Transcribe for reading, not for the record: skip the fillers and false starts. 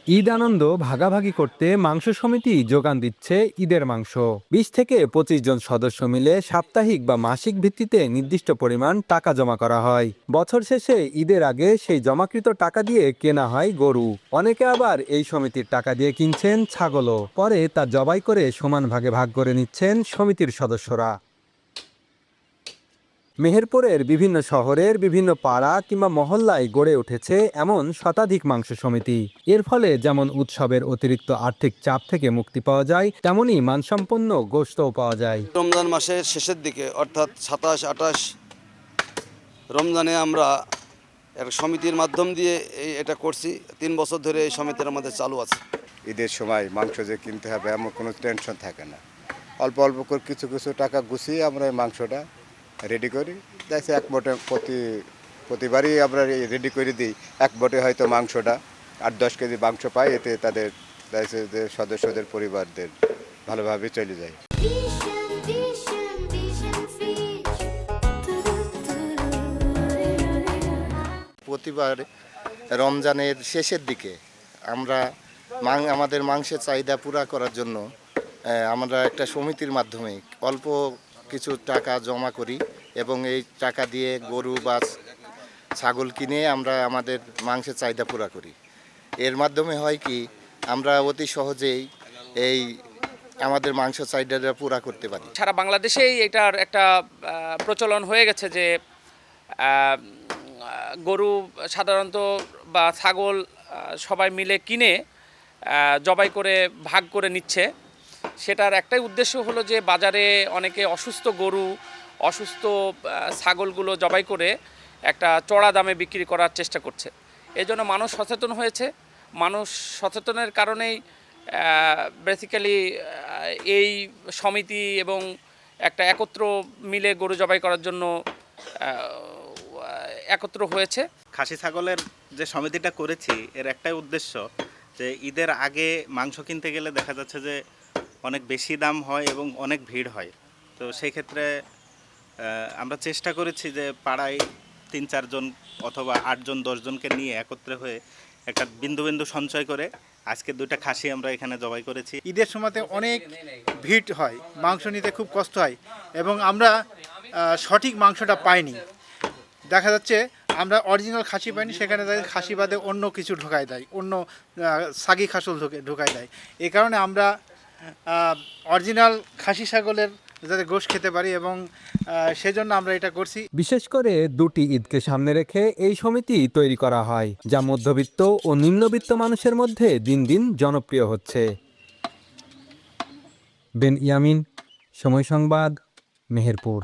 ঈদ আনন্দ ভাগাভাগি করতে মাংস সমিতি যোগান দিচ্ছে ঈদের মাংস। ২০ থেকে ২৫ জন সদস্য মিলে সাপ্তাহিক বা মাসিক ভিত্তিতে নির্দিষ্ট পরিমাণ টাকা জমা করা হয়। বছর শেষে ঈদের আগে সেই জমাকৃত টাকা দিয়ে কেনা হয় গরু। অনেকে আবার এই সমিতির টাকা দিয়ে কিনছেন ছাগলও, পরে তা জবাই করে সমান ভাগে ভাগ করে নিচ্ছেন সমিতির সদস্যরা। মেহেরপুরের বিভিন্ন শহরের বিভিন্ন পাড়া কিংবা মহল্লায় গড়ে উঠেছে এমন শতাধিক মাংস সমিতি। এর ফলে যেমন উৎসবের অতিরিক্ত আর্থিক চাপ থেকে মুক্তি পাওয়া যায়, তেমনি মানসম্পন্ন গোশতও পাওয়া যায়। রমজান মাসের শেষের দিকে অর্থাৎ ২৭-২৮ রমজানে আমরা এক সমিতির মাধ্যম দিয়ে এটা করছি। ৩ বছর ধরে এই সমিতির আমাদের চালু আছে। ঈদের সময় মাংস যে কিনতে হবে এমন কোনো টেনশন থাকে না। অল্প অল্প করে কিছু কিছু টাকা গুছিয়ে আমরা এই মাংসটা রেডি করি। দেখছি এক বটে প্রতিবারই আমরা রেডি করে দিই। এক বটে হয়তো মাংসটা ৮-১০ কেজি মাংস পাই, এতে তাদের দেখছে যে সদস্যদের পরিবারদের ভালোভাবে চলে যায়। প্রতিবার রমজানের শেষের দিকে আমরা আমাদের মাংসের চাহিদা পুরা করার জন্য আমরা একটা সমিতির মাধ্যমে অল্প কিছু টাকা জমা করি এবং এই টাকা দিয়ে গরু বা ছাগল কিনে আমরা আমাদের মাংসের চাহিদা পুরা করি। এর মাধ্যমে হয় কি, আমরা অতি সহজেই এই আমাদের মাংস চাহিদাটা পুরা করতে পারি। সারা বাংলাদেশেই এটার একটা প্রচলন হয়ে গেছে যে গরু সাধারণত বা ছাগল সবাই মিলে কিনে জবাই করে ভাগ করে নিচ্ছে। সেটার একটাই উদ্দেশ্য হলো যে বাজারে অনেকে অসুস্থ গরু, অসুস্থ ছাগলগুলো জবাই করে একটা চড়া দামে বিক্রি করার চেষ্টা করছে। এজন্য মানুষ সচেতন হয়েছে। মানুষ সচেতনের কারণেই বেসিক্যালি এই সমিতি এবং একটা একত্র মিলে গরু জবাই করার জন্য একত্র হয়েছে। খাসি ছাগলের যে সমিতিটা করেছি এর একটাই উদ্দেশ্য যে ঈদের আগে মাংস কিনতে গেলে দেখা যাচ্ছে যে অনেক বেশি দাম হয় এবং অনেক ভিড় হয়। তো সেই ক্ষেত্রে আমরা চেষ্টা করেছি যে পাড়ায় ৩-৪ জন অথবা ৮ জন ১০ জনকে নিয়ে একত্রে হয়ে একটা বিন্দু বিন্দু সঞ্চয় করে আজকে ২টা খাসি আমরা এখানে জবাই করেছি। ঈদের সময়তে অনেক ভিড় হয়, মাংস নিতে খুব কষ্ট হয় এবং আমরা সঠিক মাংসটা পাইনি। দেখা যাচ্ছে আমরা অরিজিনাল খাসি পাইনি, সেখানে খাসি বাদে অন্য কিছু ঢোকায় দেয়, অন্য সাগি খাসল ঢোকায় দেয়। এই কারণে আমরা অরিজিনাল খাসি ছাগলের যাতে গোশত খেতে পারি এবং সেজন্য আমরা এটা করছি। বিশেষ করে দুটি ঈদকে সামনে রেখে এই সমিতি তৈরি করা হয়, যা মধ্যবিত্ত ও নিম্নবিত্ত মানুষের মধ্যে দিন দিন জনপ্রিয় হচ্ছে। বেন ইয়ামিন, সময় সংবাদ, মেহেরপুর।